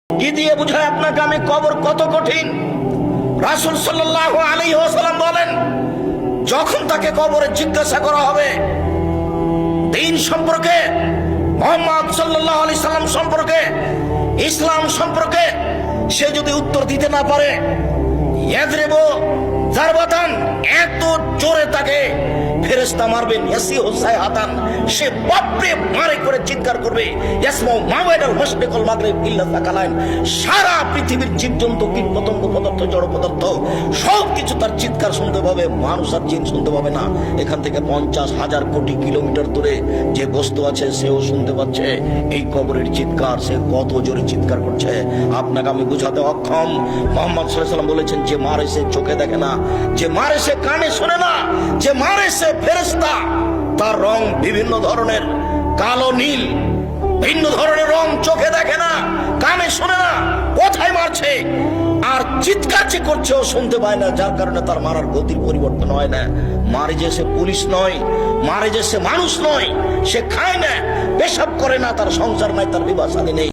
কি দিয়ে বুঝায় আপনাকে আমি কবর কত কঠিন? রাসূল সাল্লাল্লাহু আলাইহি ওয়াসাল্লাম বলেন, যখন তাকে কবরে জিজ্ঞাসা করা হবে দ্বীন সম্পর্কে, মুহাম্মদ সাল্লাল্লাহু আলাইহি সাল্লাম সম্পর্কে, ইসলাম সম্পর্কে, সে যদি উত্তর দিতে না পারে, ইয়াদরিবু জারবাতান, এত জোরে তাকে ফেরেশতা মারবেন, ইয়াসিহু সাইহাতান, সে বাপরে মারে করে চিৎকার করবে, ইয়াসমাউ মা বাইনাল মাশরিক ওয়াল মাগরিব ইল্লা সাকালাইন, সারা পৃথিবীর জীবজন্তু কীট পতঙ্গ পদার্থ জড় পদার্থ সবকিছু তার চিৎকার শুনতে পাবে, মানুষ আর জিন শুনতে পাবে না। এখান থেকে 50,000 কোটি কিলোমিটার দূরে যে বস্তু আছে সেও শুনতে পাচ্ছে এই কবরের চিৎকার। সে কত জোরে চিৎকার করছে আপনাকে আমি বুঝাতে অক্ষম। মুহাম্মদ সাল্লাল্লাহু আলাইহি ওয়াসাল্লাম বলেছেন, যে মারে সে চোখে দেখে না, যে মারে সে কানে শোনে না, যে মারে সে ফেরেশতা, তার রং বিভিন্ন ধরনের, কালো নীল, ভিন্ন ধরনের রং, চোখে দেখে না, কানে শোনে না, কোথায় মারছে আর চিৎকার যে করছে ও শুনতে পায় না, যার কারণে তার মারার গতির পরিবর্তন হয় না। মারে যে সে পুলিশ নয়, মারে যে সে মানুষ নয়, সে খায় না, পেশাব করে না, তার সংসার নাই, তার বিবাহ শাদী নেই।